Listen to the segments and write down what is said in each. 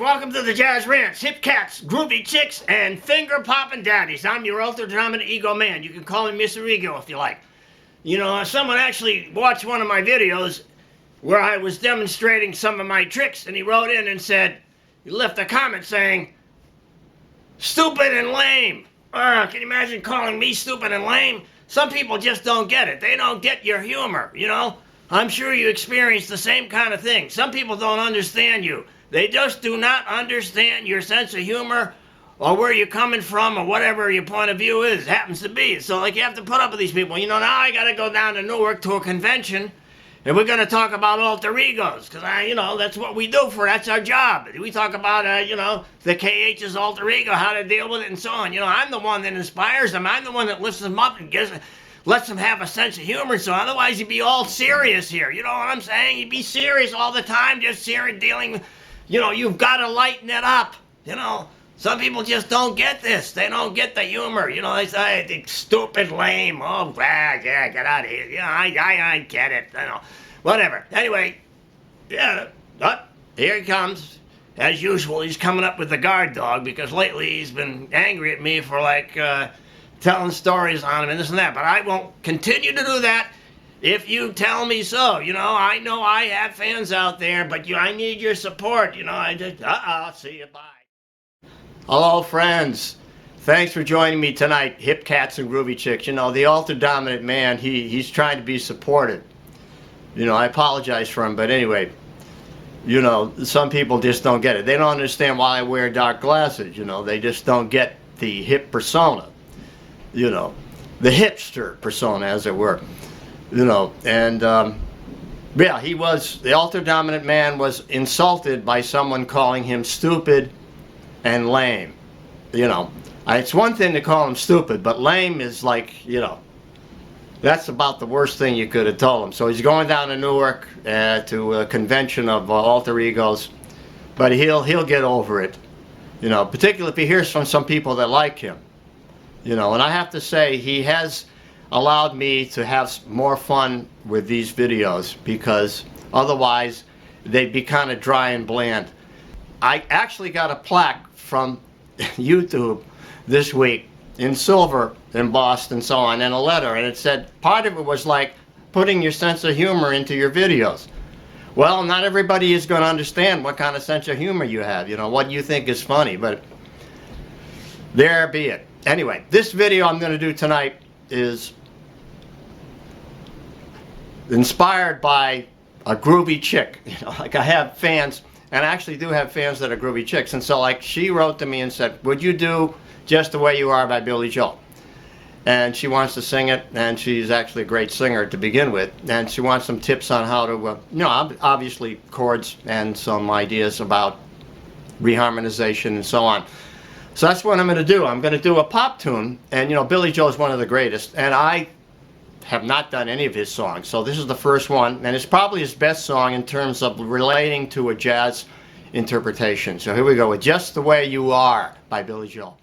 welcome to the Jazz Ranch. Hip cats, groovy chicks, and finger-popping daddies. I'm your ultra-dominant ego man. You can call me Mr. Ego if you like. You know, someone actually watched one of my videos where I was demonstrating some of my tricks, and he wrote in and said, he left a comment saying, stupid and lame. Can you imagine calling me stupid and lame? Some people just don't get it. They don't get your humor, you know? I'm sure you experience the same kind of thing. Some people don't understand you. They just do not understand your sense of humor or where you're coming from or whatever your point of view is, happens to be. So, like, you have to put up with these people. You know, now I got to go down to Newark to a convention, and we're going to talk about alter egos, because, you know, that's what we do that's our job. We talk about, you know, the KH's alter ego, how to deal with it, and so on. You know, I'm the one that inspires them. I'm the one that lifts them up and lets them have a sense of humor. So otherwise you'd be all serious here. You know what I'm saying? You'd be serious all the time, just serious dealing with, you know, you've got to lighten it up. You know, some people just don't get this. They don't get the humor. You know, they say, stupid, lame. Oh, yeah, get out of here. Yeah, I get it. You know, whatever. Anyway, yeah, here he comes. As usual, he's coming up with the guard dog because lately he's been angry at me for, like, telling stories on him and this and that. But I won't continue to do that if you tell me so. You know I have fans out there, but I need your support. You know, I just, see you, bye. Hello, friends. Thanks for joining me tonight, hip cats and groovy chicks. You know, the ultra-dominant man, he's trying to be supported. You know, I apologize for him, but anyway, you know, some people just don't get it. They don't understand why I wear dark glasses, you know. They just don't get the hip persona, you know, the hipster persona, as it were. You know, and yeah, the ultra-dominant man was insulted by someone calling him stupid and lame. You know, it's one thing to call him stupid, but lame is like, you know, that's about the worst thing you could have told him. So he's going down to Newark to a convention of alter egos, but he'll get over it. You know, particularly if he hears from some people that like him. You know, and I have to say, he has allowed me to have more fun with these videos, because otherwise they'd be kind of dry and bland. I actually got a plaque from YouTube this week in silver embossed and so on, and a letter, and it said part of it was like putting your sense of humor into your videos. Well, not everybody is going to understand what kind of sense of humor you have, you know, what you think is funny, but there be it. Anyway, this video I'm going to do tonight is inspired by a groovy chick. You know, like I have fans, and I actually do have fans that are groovy chicks, and so like she wrote to me and said, would you do Just the Way You Are by Biily Joel? And she wants to sing it, and she's actually a great singer to begin with, and she wants some tips on how to, you know, obviously chords and some ideas about reharmonization and so on. So that's what I'm going to do. I'm going to do a pop tune, and you know, Biily Joel is one of the greatest, and I have not done any of his songs, so this is the first one, and it's probably his best song in terms of relating to a jazz interpretation. So here we go with Just the Way You Are by Biily Joel.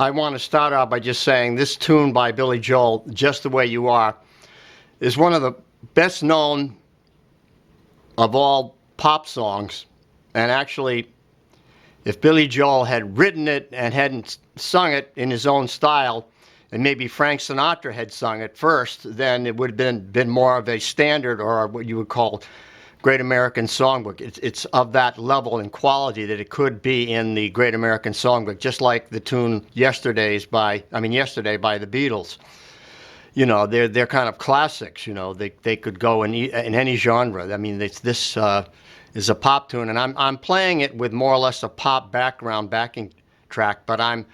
I want to start out by just saying this tune by Biily Joel, Just the Way You Are, is one of the best known of all pop songs. And actually, if Biily Joel had written it and hadn't sung it in his own style, and maybe Frank Sinatra had sung it first, then it would have been more of a standard, or what you would call Great American Songbook. It's of that level and quality that it could be in the Great American Songbook, just like the tune Yesterday by the Beatles. You know, they're kind of classics. You know, they could go in any genre. I mean, this is a pop tune, and I'm playing it with more or less a pop backing track, but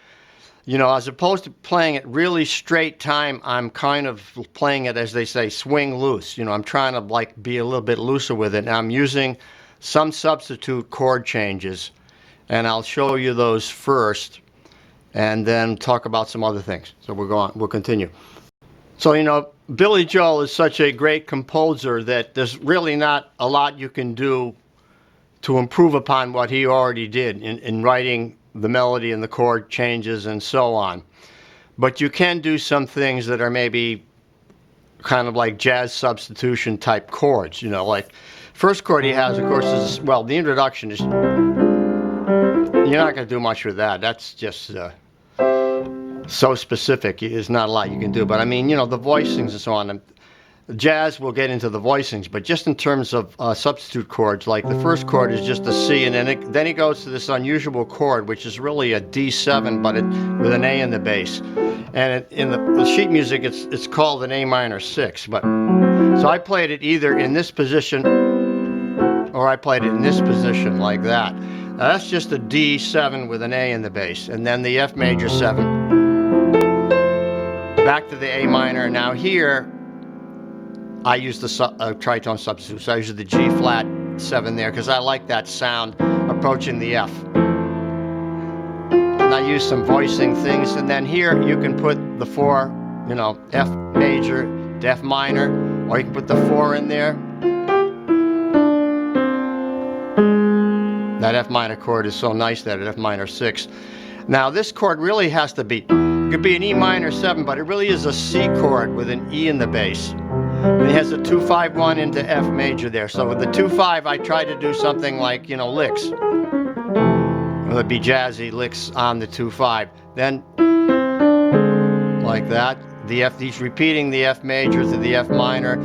you know, as opposed to playing it really straight time, I'm kind of playing it, as they say, swing loose. You know, I'm trying to like be a little bit looser with it. And I'm using some substitute chord changes, and I'll show you those first, and then talk about some other things. So we'll continue. So, you know, Biily Joel is such a great composer that there's really not a lot you can do to improve upon what he already did in writing the melody and the chord changes and so on. But you can do some things that are maybe kind of like jazz substitution type chords. You know, like first chord he has, of course, is, well, the introduction is, you're not going to do much with that. That's just so specific. There's not a lot you can do. But I mean, you know, the voicings and so on. Jazz, we'll get into the voicings, but just in terms of substitute chords, like the first chord is just a C, and then he goes to this unusual chord, which is really a D7, but with an A in the bass. And in the sheet music, it's called an A minor 6. But so I played it either in this position, or I played it in this position like that. Now that's just a D7 with an A in the bass, and then the F major 7, back to the A minor. Now here, I use the tritone substitute, so I use the G flat 7 there because I like that sound approaching the F. And I use some voicing things, and then here you can put the 4, you know, F major to F minor, or you can put the 4 in there. That F minor chord is so nice, that at F minor 6. Now this chord really has to be, it could be an E minor 7, but it really is a C chord with an E in the bass. And it has a 2-5-1 into F major there. So with the 2-5, I try to do something like, you know, licks. Well, it'd be jazzy licks on the 2-5. Then, like that, the F, he's repeating the F major to the F minor,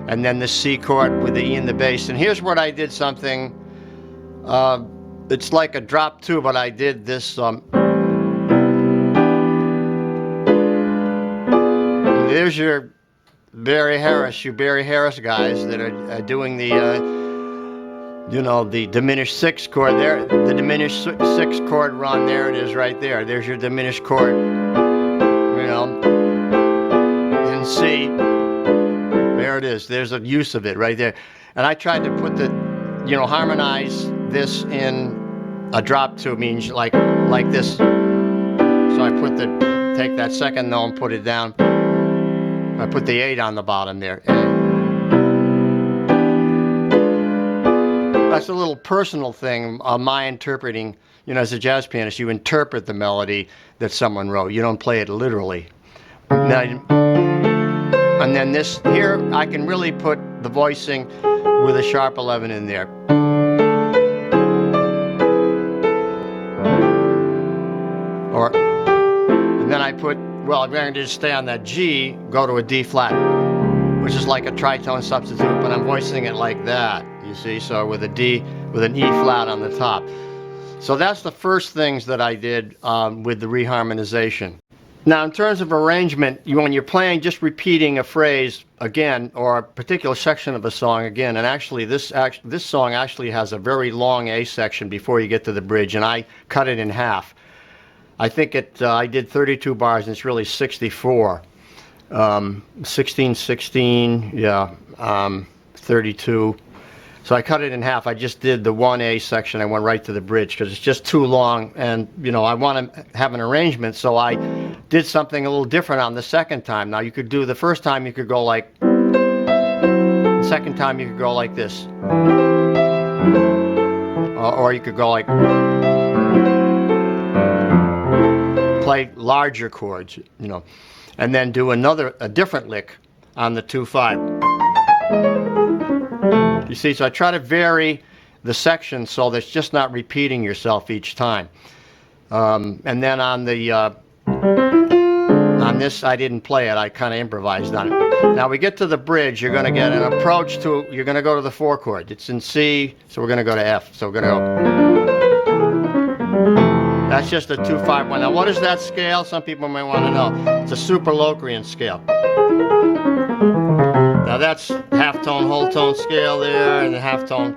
and then the C chord with the E in the bass. And here's what I did something, it's like a drop 2, but I did this, there's your Barry Harris guys that are doing the, you know, the diminished 6 chord there, the diminished 6 chord run, there it is right there. There's your diminished chord, you know, in C. There it is. There's a use of it right there. And I tried to put the, you know, harmonize this in a drop 2, means like this. So I take that second note and put it down. I put the 8 on the bottom there. That's a little personal thing, my interpreting. You know, as a jazz pianist, you interpret the melody that someone wrote. You don't play it literally. Now, and then this here, I can really put the voicing with a sharp 11 in there. And then I put, well, I'm going to just stay on that G, go to a D flat, which is like a tritone substitute, but I'm voicing it like that, you see, so with a D, with an E flat on the top. So that's the first things that I did with the reharmonization. Now, in terms of arrangement, when you're playing, just repeating a phrase again, or a particular section of a song again, and actually this song actually has a very long A section before you get to the bridge, and I cut it in half. I think I did 32 bars, and it's really 64. 16, 16, yeah, 32. So I cut it in half. I just did the 1A section. I went right to the bridge because it's just too long, and you know, I want to have an arrangement, so I did something a little different on the second time. Now you could do, the first time you could go like, the second time you could go like this. Or you could go like, play larger chords, you know, and then do a different lick on the 2/5. You see, so I try to vary the section so that it's just not repeating yourself each time. And then on this, I didn't play it. I kind of improvised on it. Now we get to the bridge. You're going to get an approach to. You're going to go to the 4 chord. It's in C, so we're going to go to F. So we're going to go. That's just a 2/5 1. Now what is that scale? Some people may want to know. It's a Superlocrian scale. Now that's half tone, whole tone scale there, and the half tone,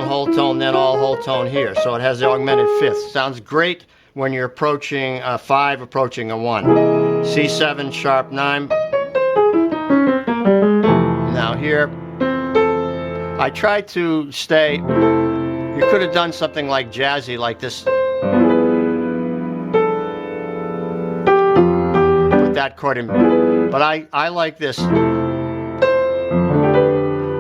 whole tone, then all whole tone here. So it has the augmented fifth. Sounds great when you're approaching a 5, approaching a 1. C7 sharp 9. Now here, I tried to stay. You could have done something like jazzy, like this. Put that chord in. But I like this.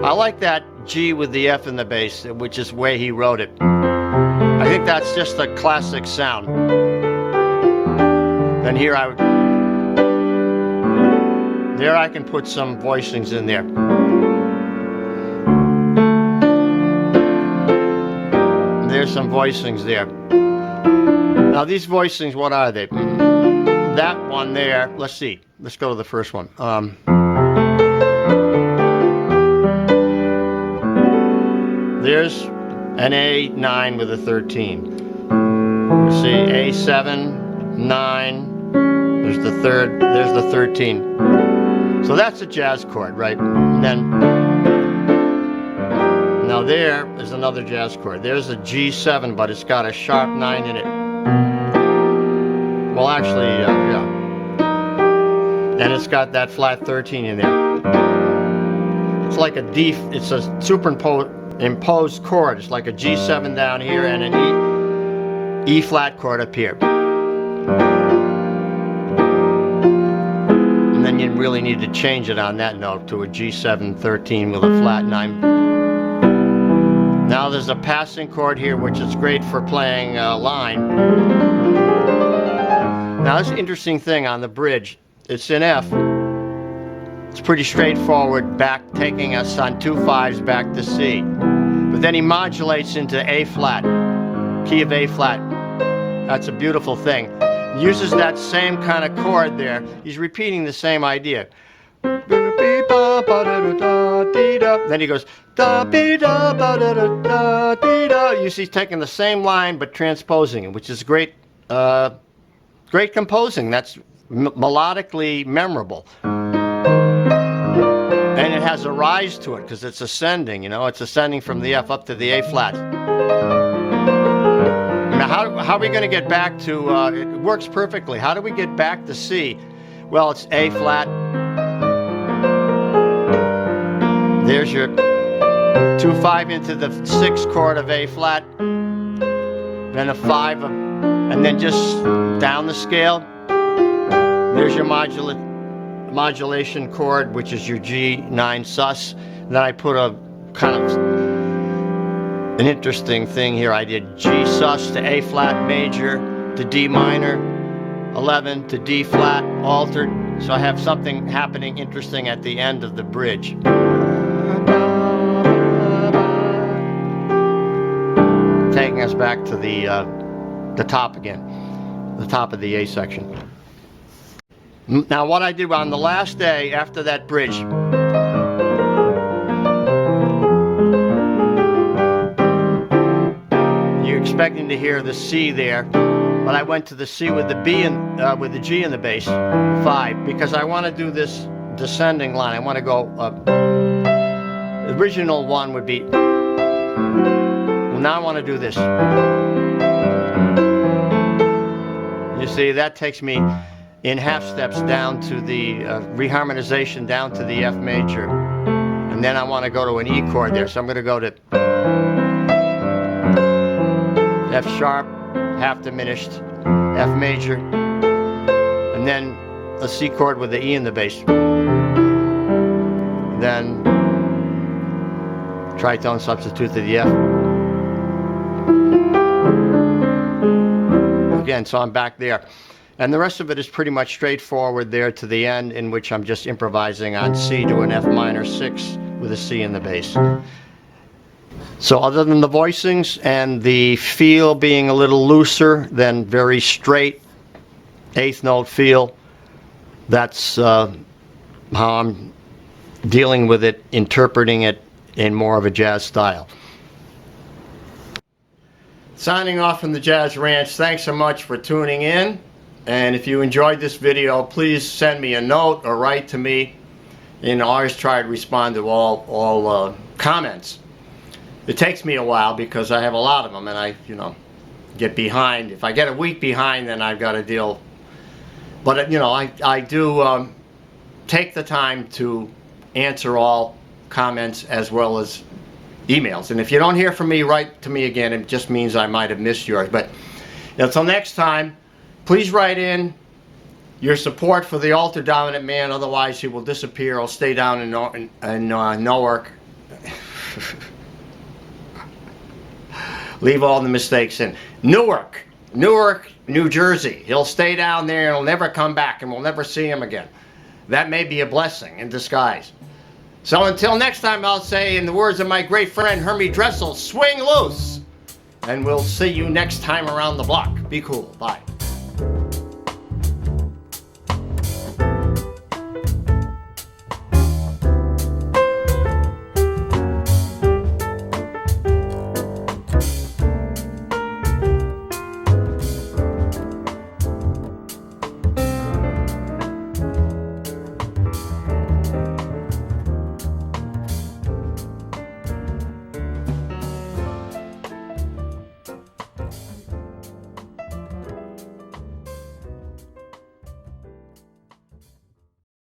I like that G with the F in the bass, which is the way he wrote it. I think that's just a classic sound. Then here there I can put some voicings in there. There's some voicings there. Now these voicings, what are they? That one there, let's see. Let's go to the first one. There's an A9 with a 13. You see A7, 9. There's the third. There's the 13. So that's a jazz chord, right? And then now there is another jazz chord. There's a G7, but it's got a sharp 9 in it. Well, actually, yeah. And it's got that flat 13 in there. It's like a D. It's a superimposed chord. It's like a G7 down here and an E flat chord up here. And then you really need to change it on that note to a G7 13 with a flat 9. Now there's a passing chord here, which is great for playing a line. Now this interesting thing on the bridge, it's in F. It's pretty straightforward, taking us on 2 5s back to C. But then he modulates into A flat, key of A flat. That's a beautiful thing. He uses that same kind of chord there. He's repeating the same idea. Then he goes. You see, he's taking the same line but transposing it, which is great, great composing. That's melodically memorable. And it has a rise to it because it's ascending, you know, it's ascending from the F up to the A flat. Now, how are we going to get back to, it works perfectly. How do we get back to C? Well, it's A flat. There's your 2 5 into the 6 chord of A flat. Then a 5, and then just down the scale. There's your modulation chord, which is your G9 sus. Then I put a kind of an interesting thing here. I did G sus to A flat major to D minor, 11 to D flat altered. So I have something happening interesting at the end of the bridge. Taking us back to the top again, the top of the A section. Now what I did on the last day after that bridge, you're expecting to hear the C there, but I went to the C with the B and with the G in the bass, 5, because I want to do this descending line. I want to go up. The original one would be. Well, now I want to do this. You see, that takes me in half steps down to the reharmonization down to the F major, and then I want to go to an E chord there, so I'm going to go to F sharp, half diminished, F major, and then a C chord with the E in the bass, then tritone substitute to the F. again, so I'm back there. And the rest of it is pretty much straightforward there to the end, in which I'm just improvising on C to an F minor 6 with a C in the bass. So other than the voicings and the feel being a little looser than very straight eighth note feel, that's how I'm dealing with it, interpreting it in more of a jazz style. Signing off from the Jazz Ranch, thanks so much for tuning in. And if you enjoyed this video, please send me a note or write to me. And I always try to respond to all comments. It takes me a while because I have a lot of them, and I, get behind. If I get a week behind, then I've got to deal. But I do take the time to answer all comments as well as emails. And if you don't hear from me, write to me again. It just means I might have missed yours. But until next time, please write in your support for the altar dominant man. Otherwise, he will disappear. He'll stay down in Newark. Leave all the mistakes in. Newark, New Jersey. He'll stay down there and he'll never come back, and we'll never see him again. That may be a blessing in disguise. So until next time, I'll say, in the words of my great friend Hermie Dressel, swing loose. And we'll see you next time around the block. Be cool. Bye.